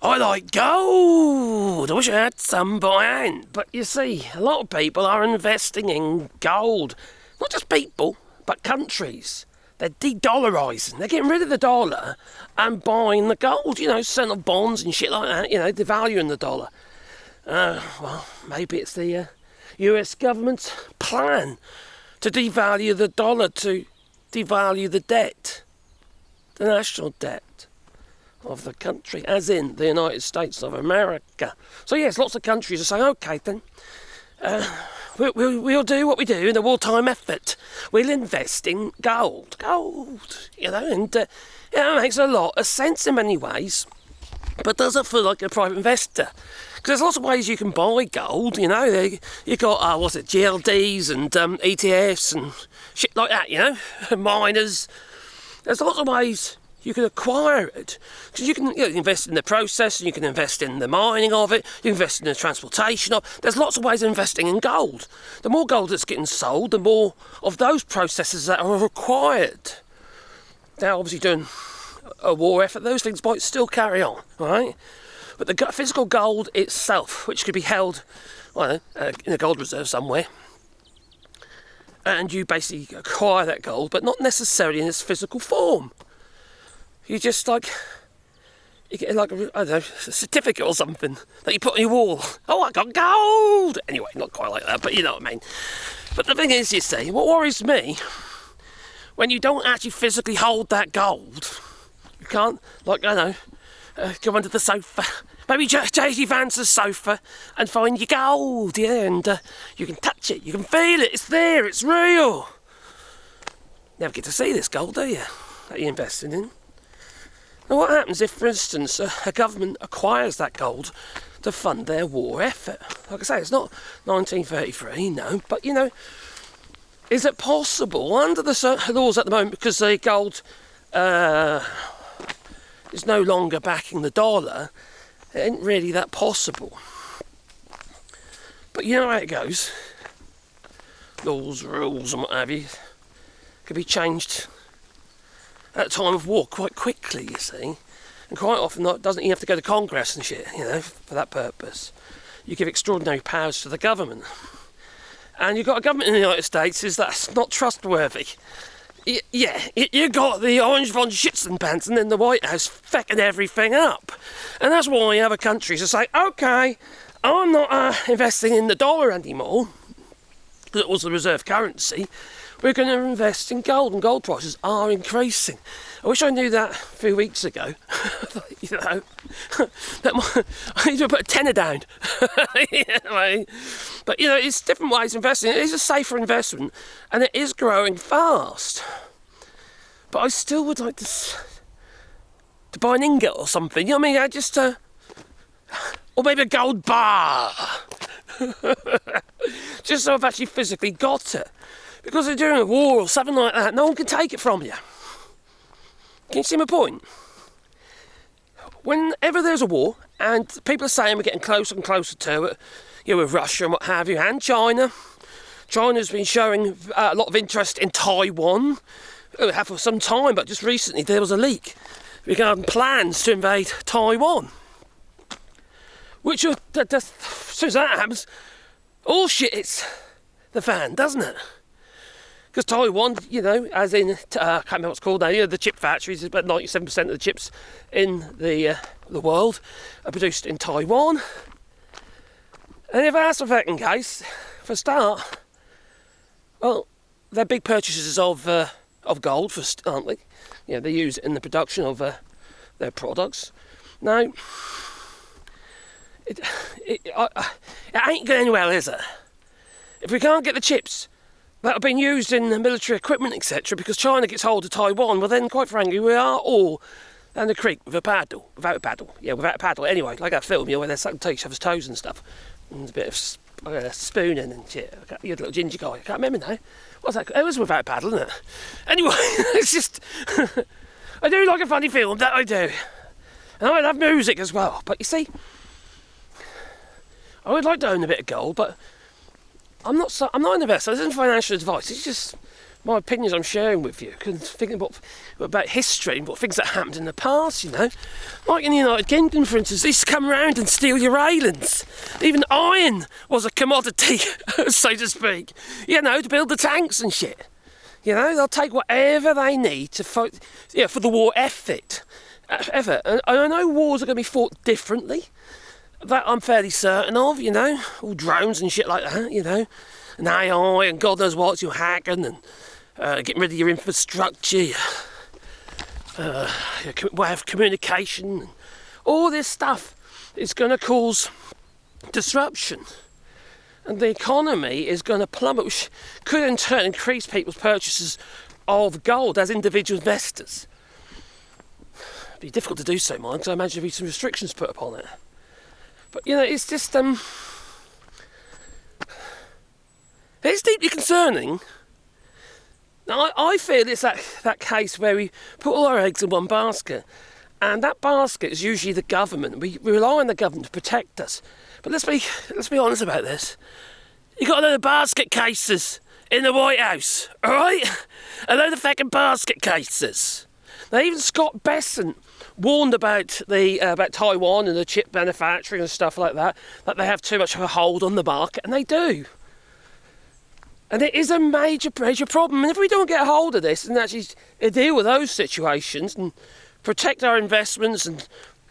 I like gold. I wish I had some, but I ain't. But you see, a lot of people are investing in gold. Not just people, but countries. They're de-dollarising. They're getting rid of the dollar and buying the gold. Selling off bonds and shit like that. Devaluing the dollar. Well, maybe it's the US government's plan to devalue the dollar, to devalue the debt, the national debt of the country, as in the United States of America. So yes, lots of countries are saying, okay then, we'll do what we do in a wartime effort. We'll invest in gold, and it makes a lot of sense in many ways, but doesn't feel like a private investor. Because there's lots of ways you can buy gold, You've got, GLDs and ETFs and shit like that, miners. There's lots of ways you can acquire it. Because you can invest in the process, and you can invest in the mining of it, you can invest in the transportation of it. There's lots of ways of investing in gold. The more gold that's getting sold, the more of those processes that are required. They're obviously doing a war effort. Those things might still carry on, right? But the physical gold itself, which could be held in a gold reserve somewhere, and you basically acquire that gold, but not necessarily in its physical form. You just you get a certificate or something that you put on your wall. Oh, I got gold! Anyway, not quite like that, but you know what I mean. But the thing is, you see, what worries me, when you don't actually physically hold that gold, you can't, go under the sofa, maybe J.D. Vance's sofa, and find your gold, and you can touch it, you can feel it, it's there, it's real. Never get to see this gold, do you, that you're investing in? Now what happens if, for instance, a government acquires that gold to fund their war effort? Like I say, it's not 1933, no, but is it possible, under the laws at the moment, because the gold is no longer backing the dollar, it ain't really that possible. But you know how it goes. Laws, rules and what have you can be changed at a time of war quite quickly, you see. And quite often doesn't even have to go to Congress and shit, for that purpose. You give extraordinary powers to the government. And you've got a government in the United States that's not trustworthy. You got the Orange von Schützenpanzer in the White House fecking everything up. And that's why other countries are saying, okay, I'm not investing in the dollar anymore, because it was the reserve currency. We're going to invest in gold, and gold prices are increasing. I wish I knew that a few weeks ago. I need to put a tenner down. But, it's different ways of investing. It is a safer investment, and it is growing fast. But I still would like to buy an ingot or something. Or maybe a gold bar. Just so I've actually physically got it. Because they're doing a war or something like that, no one can take it from you. Can you see my point? Whenever there's a war, and people are saying we're getting closer and closer to it, with Russia and what have you, and China. China's been showing a lot of interest in Taiwan. It have for some time, but just recently there was a leak regarding plans to invade Taiwan. Which, as soon as that happens, all shit hits the fan, doesn't it? Because Taiwan, as in, I can't remember what it's called now, the chip factories, about 97% of the chips in the world are produced in Taiwan. And if that's the fucking case, for a start, well, they're big purchasers of gold, aren't they? They use it in the production of their products. Now, it ain't going well, is it? If we can't get the chips that have been used in the military equipment, etc., because China gets hold of Taiwan, well then, quite frankly, we are all down the creek without a paddle. Anyway, like that film, where they're sucking each other's toes and stuff. And a bit of spooning and shit. You're a little ginger guy, I can't remember now. What's that? It was without a paddle, isn't it? Anyway, it's just... I do like a funny film, that I do. And I love music as well. But you see, I would like to own a bit of gold, but I'm not an investor. This isn't financial advice. It's just my opinions I'm sharing with you, because thinking about history and what things that happened in the past, you know. Like in the United Kingdom, for instance, they used to come around and steal your islands. Even iron was a commodity, so to speak, you know, to build the tanks and shit. You know, they'll take whatever they need to fight, you know, for the war effort. And I know wars are going to be fought differently. That I'm fairly certain of, you know. All drones and shit like that, you know. And AI and God knows what, you're hacking and getting rid of your infrastructure, your way of communication. And all this stuff is going to cause disruption. And the economy is going to plummet, which could in turn increase people's purchases of gold as individual investors. It'd be difficult to do so, mind, because I imagine there'd be some restrictions put upon it. But, you know, it's just, it's deeply concerning. Now, I feel it's that case where we put all our eggs in one basket, and that basket is usually the government. We rely on the government to protect us. But let's be honest about this. You got a load of basket cases in the White House, all right? A load of fucking basket cases. Now, even Scott Bessent warned about about Taiwan and the chip manufacturing and stuff like that they have too much of a hold on the market, and they do. And it is a major problem. And if we don't get a hold of this and actually deal with those situations and protect our investments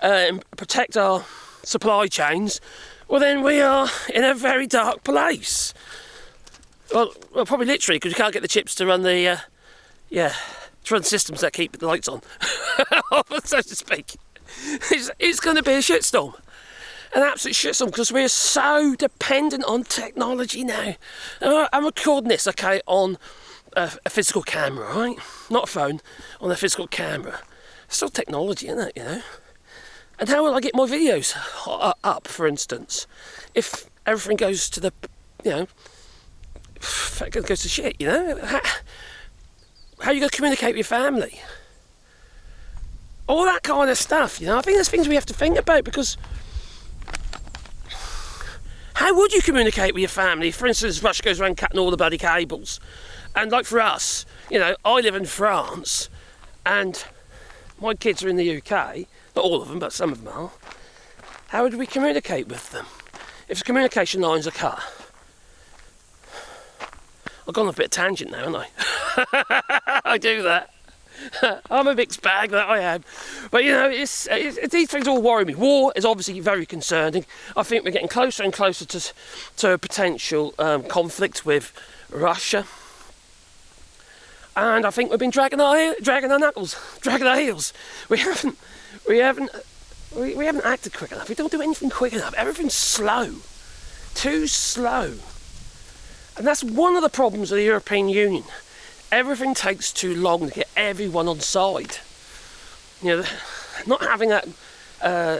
and protect our supply chains, well, then we are in a very dark place. Well, probably literally, because you can't get the chips to run the, to run systems that keep the lights on, so to speak. It's going to be a shitstorm. An absolute shitstorm, because we're so dependent on technology now. I'm recording this, okay, on a physical camera, right? Not a phone, on a physical camera. It's still technology, isn't it, you know? And how will I get my videos up, for instance, if everything goes to the, you know, goes to shit, you know? How are you going to communicate with your family? All that kind of stuff, you know? I think there's things we have to think about, because how would you communicate with your family? For instance, Russia goes around cutting all the bloody cables. And like for us, you know, I live in France, and my kids are in the UK. Not all of them, but some of them are. How would we communicate with them if the communication lines are cut? I've gone on a bit of tangent now, haven't I? I do that. I'm a mixed bag, that I am. But, you know, these things all worry me. War is obviously very concerning. I think we're getting closer and closer to a potential conflict with Russia. And I think we've been dragging our knuckles, dragging our heels. We haven't acted quick enough. We don't do anything quick enough. Everything's slow. Too slow. And that's one of the problems of the European Union. Everything takes too long to get everyone on side. You know, not having that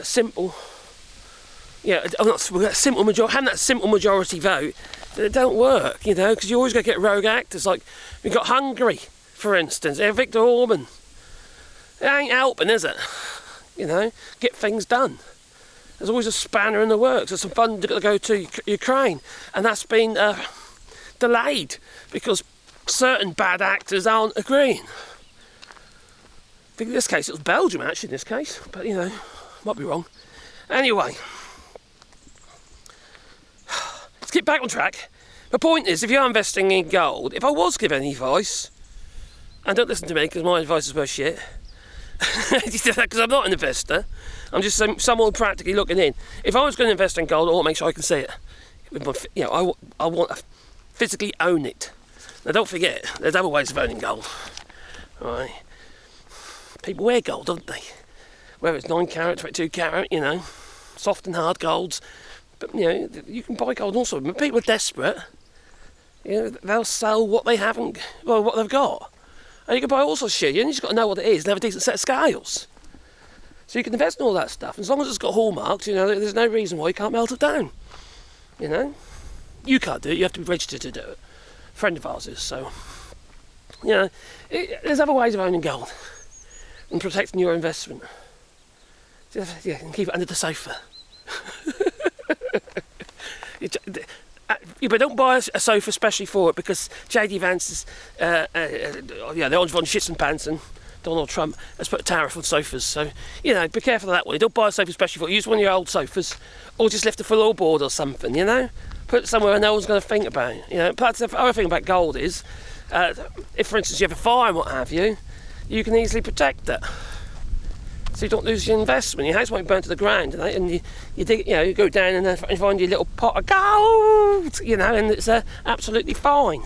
simple majority vote, it don't work, you know, because you always got to get rogue actors. Like, we've got Hungary, for instance, Viktor Orban. It ain't helping, is it? You know, get things done. There's always a spanner in the works. There's some fun to go to Ukraine, and that's been delayed because certain bad actors aren't agreeing. I think in this case it was Belgium, actually, in this case, but you know, might be wrong. Anyway, let's get back on track. The point is, if you're investing in gold, if I was to give any advice, and don't listen to me because my advice is worth shit, because I'm not an investor, I'm just someone practically looking in. If I was going to invest in gold, I want to make sure I can see it. You know, I want to physically own it. Now, don't forget, there's other ways of owning gold. Right? People wear gold, don't they? Whether it's 9 carat, 22 carat, you know, soft and hard golds. But, you know, you can buy gold also. When people are desperate, you know, they'll sell what they haven't, well, what they've got. And you can buy all sorts of shit. You just got to know what it is and have a decent set of scales. So you can invest in all that stuff. And as long as it's got hallmarks, you know, there's no reason why you can't melt it down. You know? You can't do it. You have to be registered to do it. A friend of ours is, so... You know, there's other ways of owning gold and protecting your investment. Yeah, and keep it under the sofa. Yeah, but don't buy a sofa especially for it, because J.D. Vance's, the orange one shits and pants, and Donald Trump has put a tariff on sofas. So, you know, be careful of that one. Don't buy a sofa especially for it. Use one of your old sofas, or just lift a floorboard or something, you know? Put it somewhere no one's going to think about it, you know? Plus, the other thing about gold is, if, for instance, you have a fire and what have you, you can easily protect it. So you don't lose your investment. Your house won't burn to the ground, and you dig, you know, you go down and find your little pot of gold, you know, and it's absolutely fine.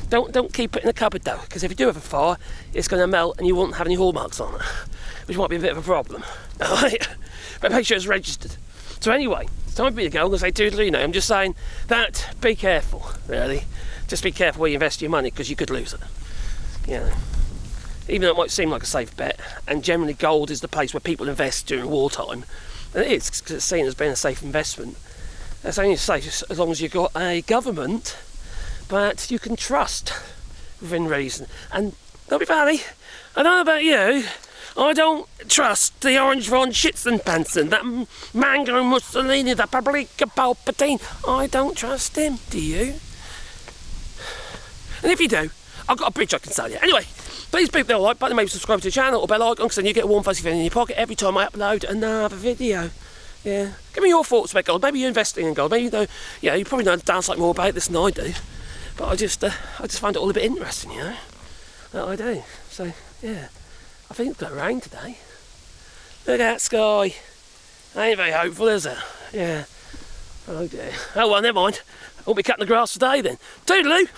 Don't keep it in the cupboard though, because if you do have a fire, it's going to melt and you won't have any hallmarks on it, which might be a bit of a problem. Alright, but make sure it's registered. So anyway, it's time for me to go. I'm going to say toodaloo, you know. I'm just saying that be careful, really. Just be careful where you invest your money, because you could lose it. You know. Even though it might seem like a safe bet, and generally gold is the place where people invest during wartime, and it is, because it's seen as being a safe investment. It's only safe as long as you've got a government that you can trust within reason. And don't be funny, I don't know about you, I don't trust the orange von Schitzenpanzer, that Mango Mussolini, that Paprika Palpatine. I don't trust him, do you? And if you do, I've got a bridge I can sell you. Anyway, please beat the like button, maybe subscribe to the channel or bell icon, because then you get a warm fuzzy feeling in your pocket every time I upload another video. Yeah, give me your thoughts about gold. Maybe you're investing in gold. Maybe you know, yeah, you probably know the downside more about this than I do. But I just find it all a bit interesting, you know. That I do. So yeah, I think it's got rain today. Look at that sky. Ain't very hopeful, is it? Yeah. Oh dear. Oh well, never mind. I won't be cutting the grass today then. Toodaloo.